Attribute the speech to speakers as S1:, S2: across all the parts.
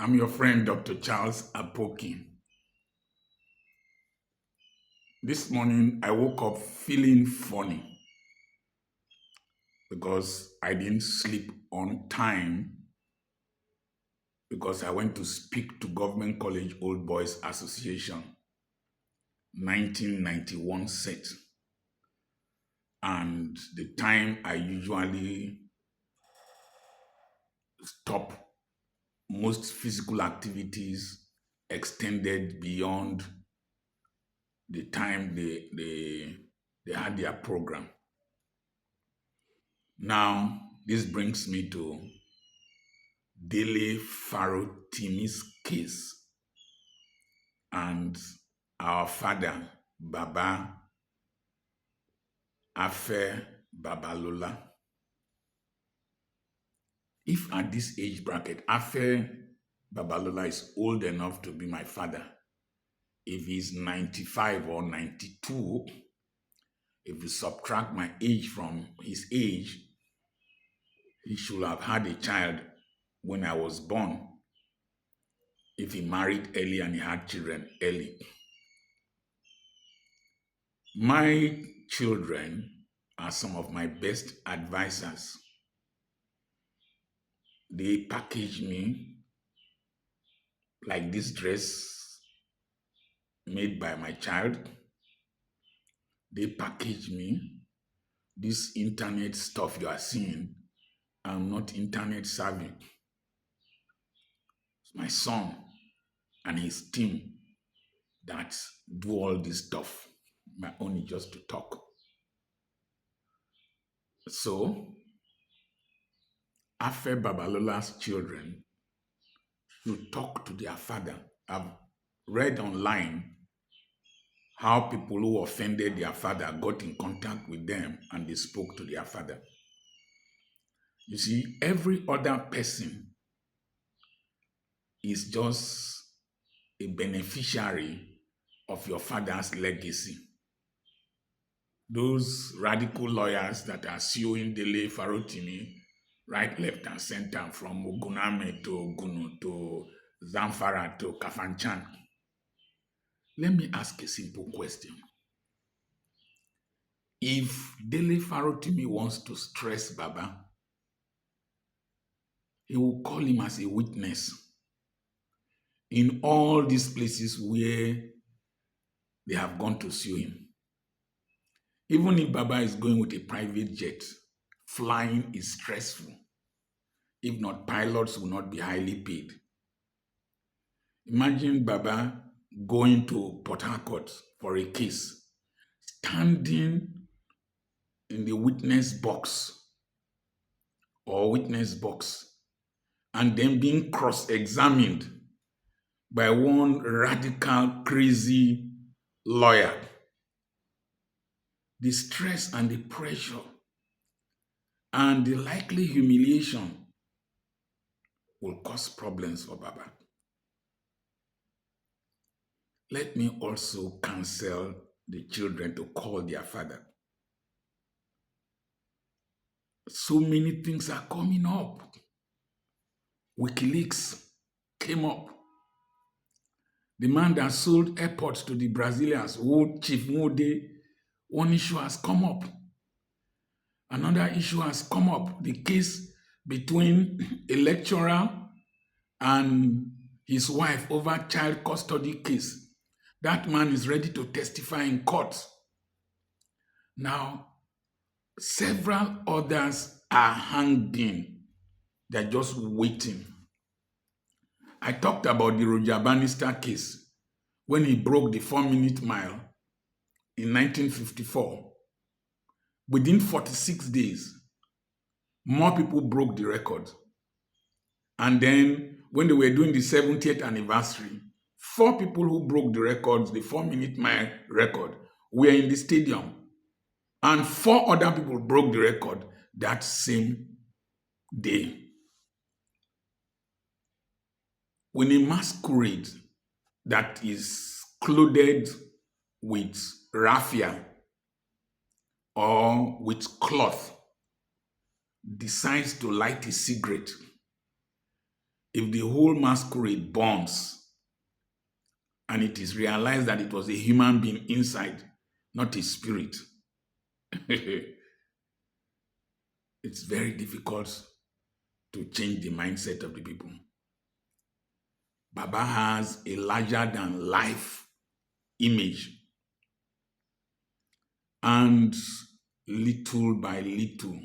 S1: I'm your friend, Dr. Charles Apoki. This morning, I woke up feeling funny because I didn't sleep on time because I went to speak to Government College Old Boys Association 1991 set. And the time I usually stop most physical activities extended beyond the time they had their program. Now, this brings me to Dele FAROTIMI's case and our father, Baba Afe Babalola. If at this age bracket, Afe Babalola is old enough to be my father, if he's 95 or 92, if you subtract my age from his age, he should have had a child when I was born, if he married early and he had children early. My children are some of my best advisors. They package me like this dress made by my child. They package me this internet stuff you are seeing. I'm not internet savvy. It's my son and his team that do all this stuff. My own is just to talk. So, Afe Babalola's children should talk to their father. I've read online how people who offended their father got in contact with them and they spoke to their father. You see, every other person is just a beneficiary of your father's legacy. Those radical lawyers that are suing Dele Farotimi, right, left, and center, from Oguname to Gunu to Zamfara to Kafanchan. Let me ask a simple question. If Dele Farotimi wants to stress Baba, he will call him as a witness in all these places where they have gone to sue him. Even if Baba is going with a private jet, flying is stressful. If not, pilots will not be highly paid. Imagine Baba going to Port Harcourt for a case, standing in the witness box and then being cross-examined by one radical, crazy lawyer. The stress and the pressure and the likely humiliation will cause problems for Baba. Let me also counsel the children to call their father. So many things are coming up. WikiLeaks came up. The man that sold airports to the Brazilians, Chief Mode, one issue has come up. Another issue has come up. The case between a lecturer and his wife over child custody case. That man is ready to testify in court. Now, several others are hanging. They're just waiting. I talked about the Roger Bannister case when he broke the 4-minute mile in 1954. Within 46 days, more people broke the record. And then when they were doing the 70th anniversary, 4 people who broke the records, the 4-minute mile record, were in the stadium. And 4 other people broke the record that same day. When a masquerade that is clothed with raffia or with cloth decides to light a cigarette, if the whole masquerade burns and it is realized that it was a human being inside, not a spirit, it's very difficult to change the mindset of the people. Baba has a larger than life image, and little by little,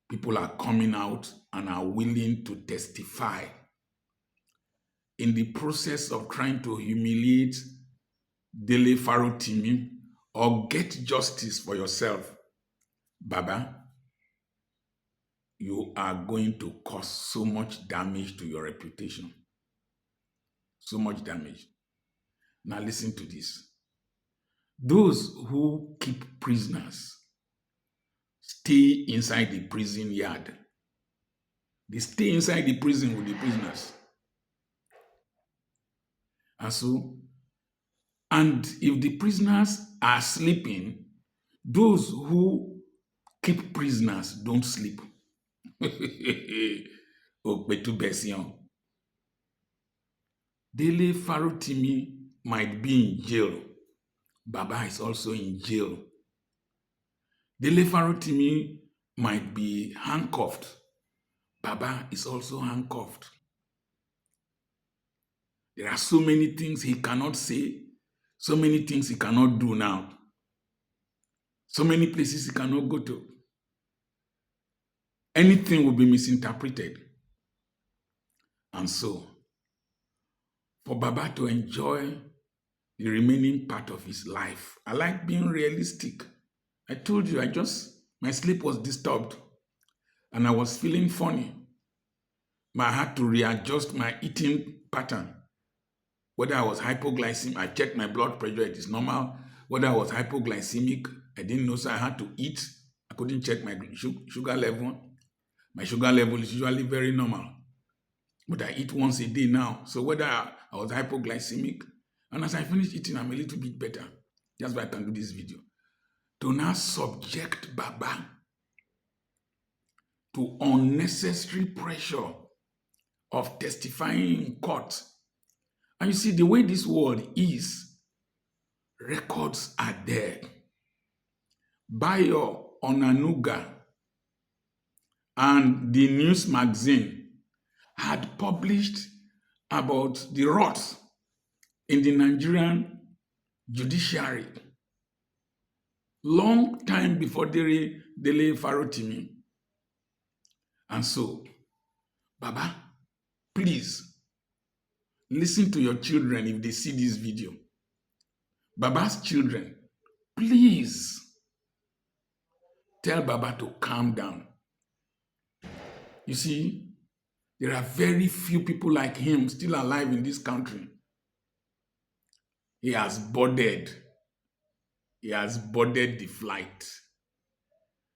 S1: people are coming out and are willing to testify in the process of trying to humiliate Dele Farotimi or get justice for yourself. Baba, you are going to cause so much damage to your reputation. So much damage. Now listen to this. Those who keep prisoners stay inside the prison yard. They stay inside the prison with the prisoners. And if the prisoners are sleeping, those who keep prisoners don't sleep. Dele Farotimi might be in jail. Baba is also in jail. Dele Farotimi might be handcuffed. Baba is also handcuffed. There are so many things he cannot say, so many things he cannot do now, so many places he cannot go to. Anything will be misinterpreted. And so, for Baba to enjoy the remaining part of his life, I like being realistic. I told you, my sleep was disturbed and I was feeling funny. I had to readjust my eating pattern. Whether I was hypoglycemic, I checked my blood pressure, it is normal. Whether I was hypoglycemic, I didn't know, so I had to eat. I couldn't check my sugar level. My sugar level is usually very normal, but I eat once a day now. So whether I was hypoglycemic, and as I finish eating, I'm a little bit better. That's why I can do this video. To now subject Baba to unnecessary pressure of testifying in court. And you see, the way this world is, records are there. Bayo Onanuga and the news magazine had published about the rot in the Nigerian judiciary long time before Dele Farotimi. And so, Baba, please listen to your children if they see this video. Baba's children, please tell Baba to calm down. You see, there are very few people like him still alive in this country. He has boarded the flight.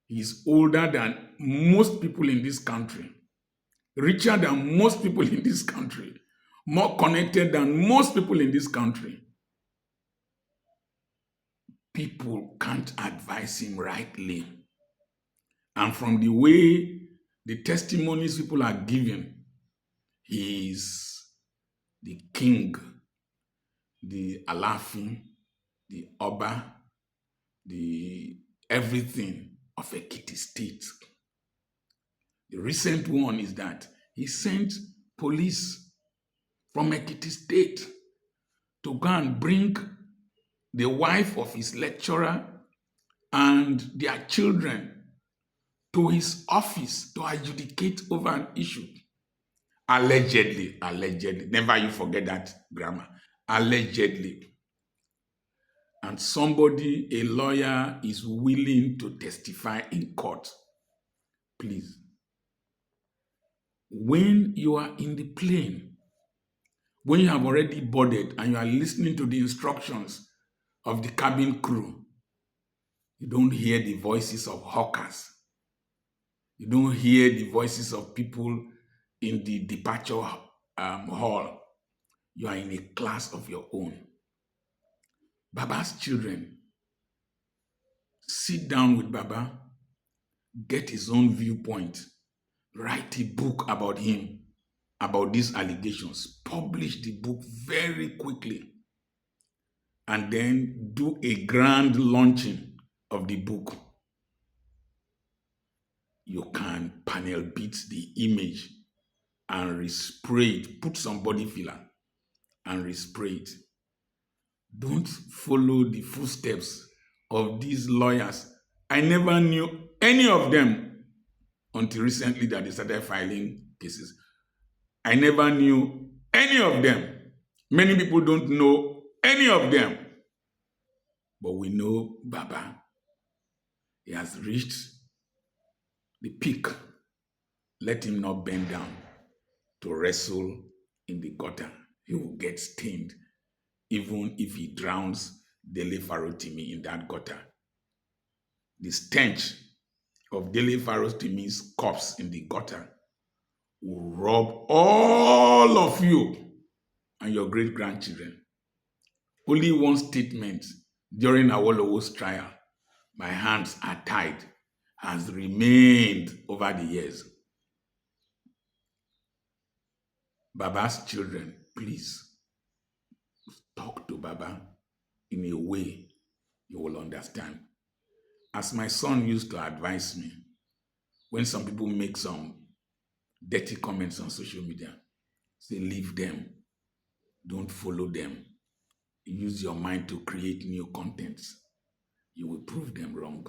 S1: He's older than most people in this country, richer than most people in this country, more connected than most people in this country. People can't advise him rightly. And from the way the testimonies people are giving, he is the king, the Alafin, the Oba, the everything of Ekiti State. The recent one is that he sent police from Ekiti State to go and bring the wife of his lecturer and their children to his office to adjudicate over an issue. Allegedly, never you forget that grammar, allegedly. And somebody, a lawyer, is willing to testify in court. Please, when you are in the plane, when you have already boarded and you are listening to the instructions of the cabin crew, you don't hear the voices of hawkers. You don't hear the voices of people in the departure hall. You are in a class of your own. Baba's children, sit down with Baba, get his own viewpoint, write a book about him, about these allegations, publish the book very quickly, and then do a grand launching of the book. You can panel beat the image and respray it. Put some body filler and respray it. Don't follow the footsteps of these lawyers. I never knew any of them until recently that they started filing cases. I never knew any of them. Many people don't know any of them. But we know Baba. He has reached the peak. Let him not bend down to wrestle in the gutter. He will get stained, even if he drowns Dele Farotimi in that gutter. The stench of Dele Farotimi's corpse in the gutter will rob all of you and your great-grandchildren. Only one statement during Awolowo's trial, my hands are tied, has remained over the years. Baba's children, please talk to Baba in a way you will understand. As my son used to advise me, when some people make some dirty comments on social media, say, leave them, don't follow them. Use your mind to create new contents. You will prove them wrong.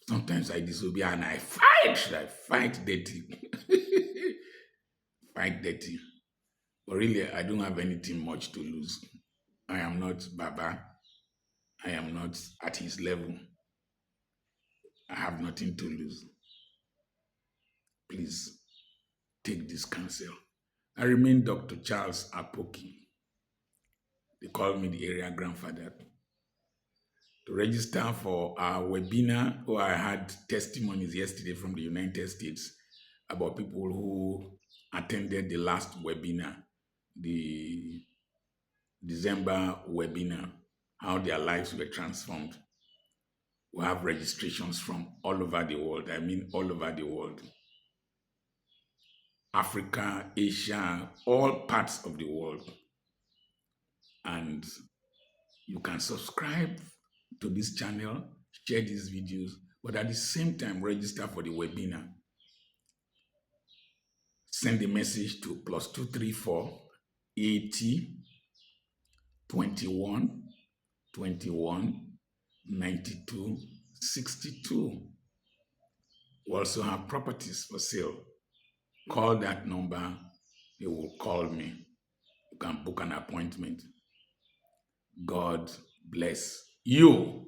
S1: Sometimes I disobey and I fight dirty. Fight dirty. But really, I don't have anything much to lose. I am not Baba. I am not at his level. I have nothing to lose. Please take this counsel. I remain Dr. Charles Apoki. They call me the area grandfather. To register for our webinar, I had testimonies yesterday from the United States about people who attended the last webinar, the December webinar, how their lives were transformed. We have registrations from all over the world. I mean, all over the world. Africa, Asia, all parts of the world. And you can subscribe to this channel, share these videos, but at the same time, register for the webinar. Send a message to +234 80 21 21 92 62. We also have properties for sale. Call that number. They will call me. You can book an appointment. God bless you.